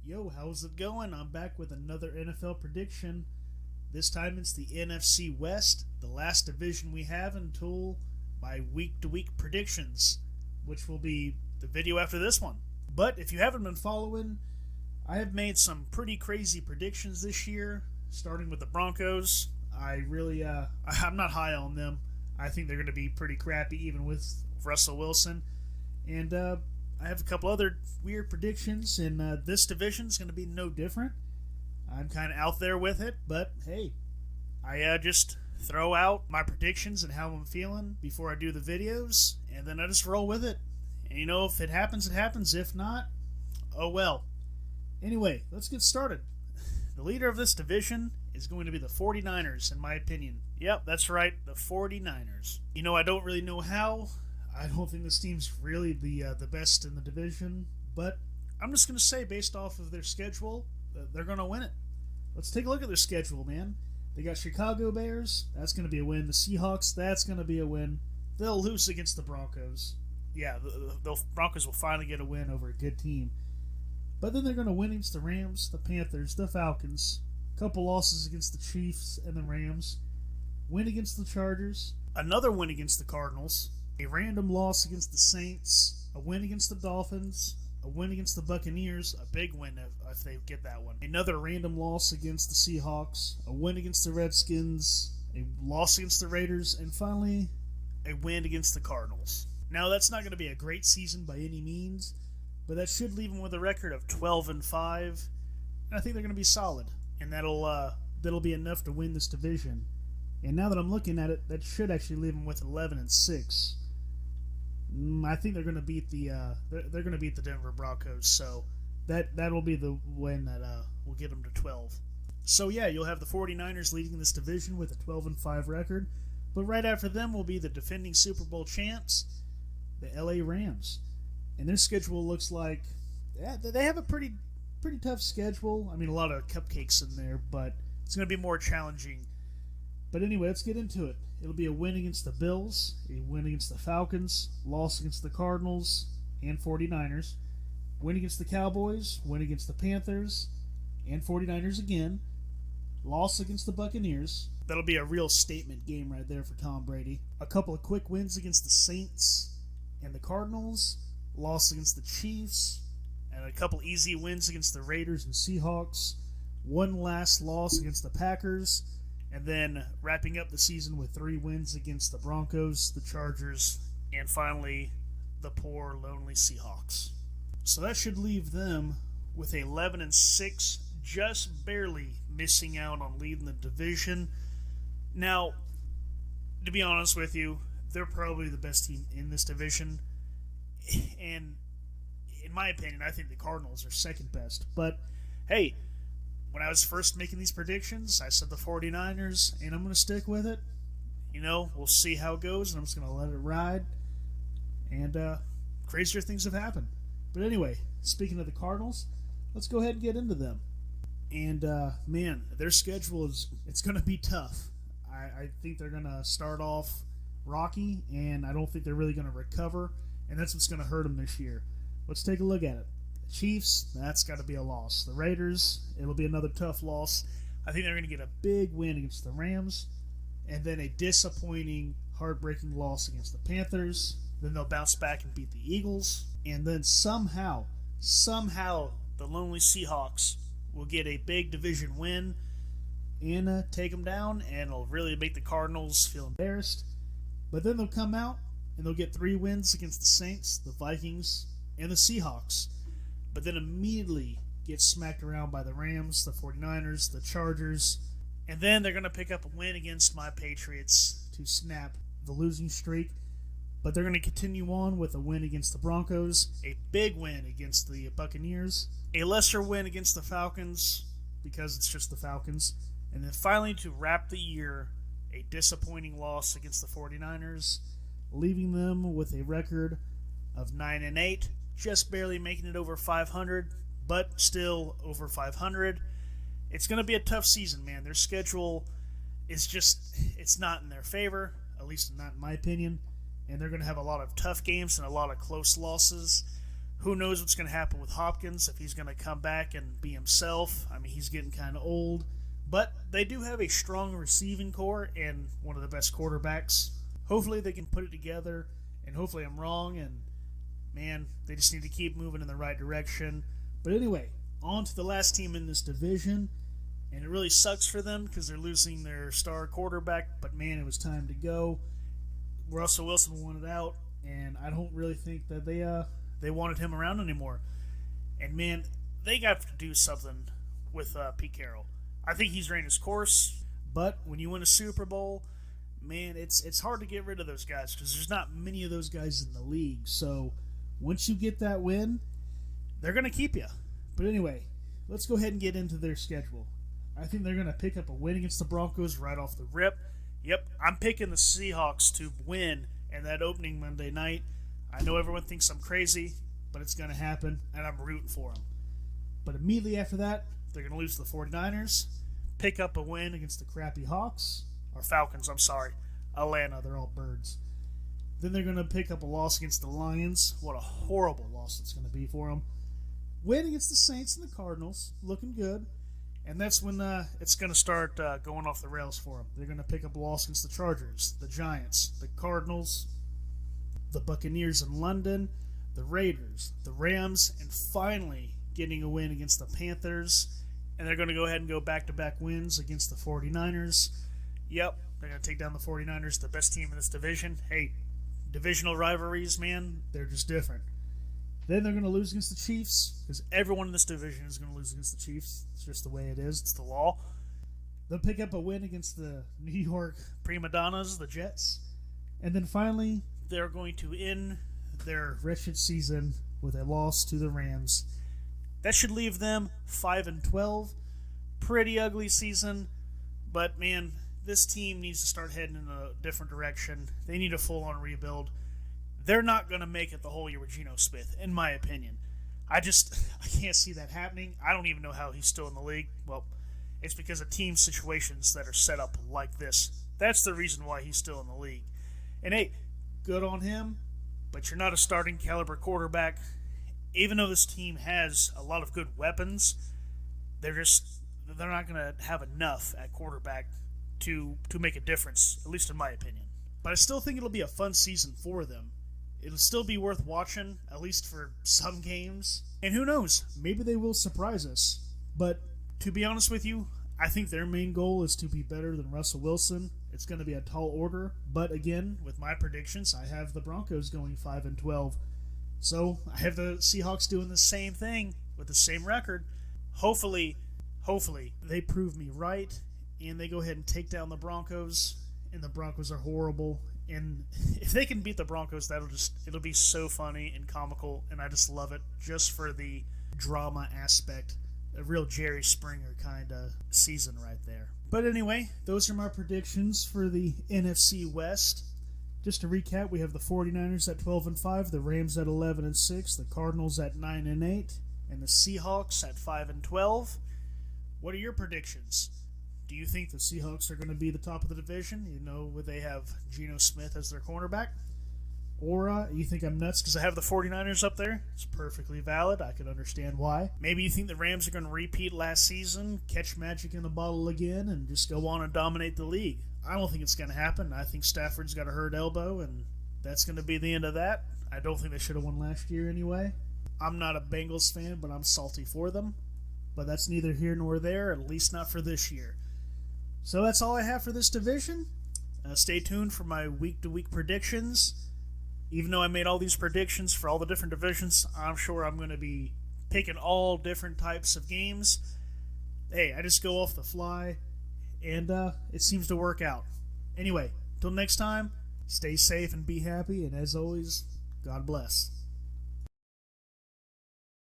Yo, how's it going? I'm back with another NFL prediction. This time it's the NFC West, the last division we have until my week-to-week predictions, which will be the video after this one. But if you haven't been following, I have made some pretty crazy predictions this year, starting with the Broncos. I'm not high on them. I think they're going to be pretty crappy even with Russell Wilson. And I have a couple other weird predictions, and this division is going to be no different. I'm kind of out there with it, but hey, I just throw out my predictions and how I'm feeling before I do the videos, and then I just roll with it. And if it happens, it happens. If not, oh well. Anyway, let's get started. The leader of this division is going to be the 49ers, in my opinion. Yep, that's right, the 49ers. I don't really know how. I don't think this team's really the best in the division, but I'm just going to say, based off of their schedule, they're going to win it. Let's take a look at their schedule, man. They got Chicago Bears. That's going to be a win. The Seahawks, that's going to be a win. They'll lose against the Broncos. Yeah, the Broncos will finally get a win over a good team. But then they're going to win against the Rams, the Panthers, the Falcons. A couple losses against the Chiefs and the Rams. Win against the Chargers. Another win against the Cardinals. A random loss against the Saints. A win against the Dolphins. A win against the Buccaneers. A big win if they get that one. Another random loss against the Seahawks. A win against the Redskins. A loss against the Raiders. And finally, a win against the Cardinals. Now, that's not going to be a great season by any means, but that should leave them with a record of 12-5. And I think they're going to be solid. And that'll be enough to win this division. And now that I'm looking at it, that should actually leave them with 11-6. I think they're going to beat they're going to beat the Denver Broncos, so that'll be the win that will get them to 12. So yeah, you'll have the 49ers leading this division with a 12-5 record, but right after them will be the defending Super Bowl champs, the LA Rams, and their schedule looks like they have a pretty tough schedule. I mean, a lot of cupcakes in there, but it's going to be more challenging. But anyway, let's get into it. It'll be a win against the Bills, a win against the Falcons, loss against the Cardinals and 49ers, win against the Cowboys, win against the Panthers and 49ers again, loss against the Buccaneers. That'll be a real statement game right there for Tom Brady. A couple of quick wins against the Saints and the Cardinals, loss against the Chiefs, and a couple easy wins against the Raiders and Seahawks, one last loss against the Packers, and then wrapping up the season with 3 wins against the Broncos, the Chargers, and finally the poor, lonely Seahawks. So that should leave them with 11-6, just barely missing out on leading the division. Now, to be honest with you, they're probably the best team in this division. And in my opinion, I think the Cardinals are second best. But hey, when I was first making these predictions, I said the 49ers, and I'm going to stick with it. We'll see how it goes, and I'm just going to let it ride. And crazier things have happened. But anyway, speaking of the Cardinals, let's go ahead and get into them. And, man, their schedule it's going to be tough. I think they're going to start off rocky, and I don't think they're really going to recover, and that's what's going to hurt them this year. Let's take a look at it. Chiefs, that's got to be a loss. The Raiders, it'll be another tough loss. I think they're going to get a big win against the Rams, and then a disappointing, heartbreaking loss against the Panthers. Then they'll bounce back and beat the Eagles, and then somehow, the lonely Seahawks will get a big division win and take them down, and it'll really make the Cardinals feel embarrassed. But then they'll come out, and they'll get 3 wins against the Saints, the Vikings, and the Seahawks. But then immediately get smacked around by the Rams, the 49ers, the Chargers, and then they're going to pick up a win against my Patriots to snap the losing streak. But they're going to continue on with a win against the Broncos, a big win against the Buccaneers, a lesser win against the Falcons, because it's just the Falcons, and then finally to wrap the year, a disappointing loss against the 49ers, leaving them with a record of 9-8. Just barely making it over 500, but still over 500. It's going to be a tough season, man. Their schedule is it's not in their favor, at least not in my opinion. And they're going to have a lot of tough games and a lot of close losses. Who knows what's going to happen with Hopkins, if he's going to come back and be himself. I mean, he's getting kind of old. But they do have a strong receiving core and one of the best quarterbacks. Hopefully they can put it together, and hopefully I'm wrong, and man, they just need to keep moving in the right direction. But anyway, on to the last team in this division, and it really sucks for them because they're losing their star quarterback, but man, it was time to go. Russell Wilson wanted out, and I don't really think that they wanted him around anymore. And man, they got to do something with Pete Carroll. I think he's ran his course, but when you win a Super Bowl, man, it's hard to get rid of those guys because there's not many of those guys in the league. So once you get that win, they're going to keep you. But anyway, let's go ahead and get into their schedule. I think they're going to pick up a win against the Broncos right off the rip. Yep, I'm picking the Seahawks to win in that opening Monday night. I know everyone thinks I'm crazy, but it's going to happen, and I'm rooting for them. But immediately after that, they're going to lose to the 49ers, pick up a win against the crappy Hawks, or Falcons, I'm sorry. Atlanta, they're all birds. Then they're going to pick up a loss against the Lions. What a horrible loss it's going to be for them. Win against the Saints and the Cardinals, looking good. And that's when it's going to start going off the rails for them. They're going to pick up a loss against the Chargers, the Giants, the Cardinals, the Buccaneers in London, the Raiders, the Rams, and finally getting a win against the Panthers. And they're going to go ahead and go back-to-back wins against the 49ers. Yep, they're going to take down the 49ers, the best team in this division. Hey, divisional rivalries, man, they're just different. Then they're going to lose against the Chiefs, because everyone in this division is going to lose against the Chiefs. It's just the way it is. It's the law. They'll pick up a win against the New York prima donnas, the Jets. And then finally, they're going to end their wretched season with a loss to the Rams. That should leave them 5-12. Pretty ugly season. But, man, this team needs to start heading in a different direction. They need a full-on rebuild. They're not going to make it the whole year with Geno Smith, in my opinion. I can't see that happening. I don't even know how he's still in the league. Well, it's because of team situations that are set up like this. That's the reason why he's still in the league. And hey, good on him, but you're not a starting caliber quarterback. Even though this team has a lot of good weapons, they're not going to have enough at quarterback to make a difference, at least in my opinion. But I still think it'll be a fun season for them. It'll still be worth watching, at least for some games. And who knows, maybe they will surprise us. But to be honest with you, I think their main goal is to be better than Russell Wilson. It's going to be a tall order. But again, with my predictions, I have the Broncos going 5-12. So I have the Seahawks doing the same thing with the same record. Hopefully, they prove me right and they go ahead and take down the Broncos. And the Broncos are horrible. And if they can beat the Broncos, it'll be so funny and comical, and I just love it just for the drama aspect. A real Jerry Springer kind of season right there. But anyway, those are my predictions for the NFC West. Just to recap, we have the 49ers at 12-5, the Rams at 11-6, the Cardinals at 9-8, and the Seahawks at 5-12. What are your predictions? Do you think the Seahawks are going to be the top of the division? You know, would they have Geno Smith as their cornerback? Or you think I'm nuts because I have the 49ers up there? It's perfectly valid. I can understand why. Maybe you think the Rams are going to repeat last season, catch magic in a bottle again, and just go on and dominate the league. I don't think it's going to happen. I think Stafford's got a hurt elbow, and that's going to be the end of that. I don't think they should have won last year anyway. I'm not a Bengals fan, but I'm salty for them. But that's neither here nor there, at least not for this year. So that's all I have for this division. Stay tuned for my week-to-week predictions. Even though I made all these predictions for all the different divisions, I'm sure I'm going to be picking all different types of games. Hey, I just go off the fly, and it seems to work out. Anyway, till next time, stay safe and be happy, and as always, God bless.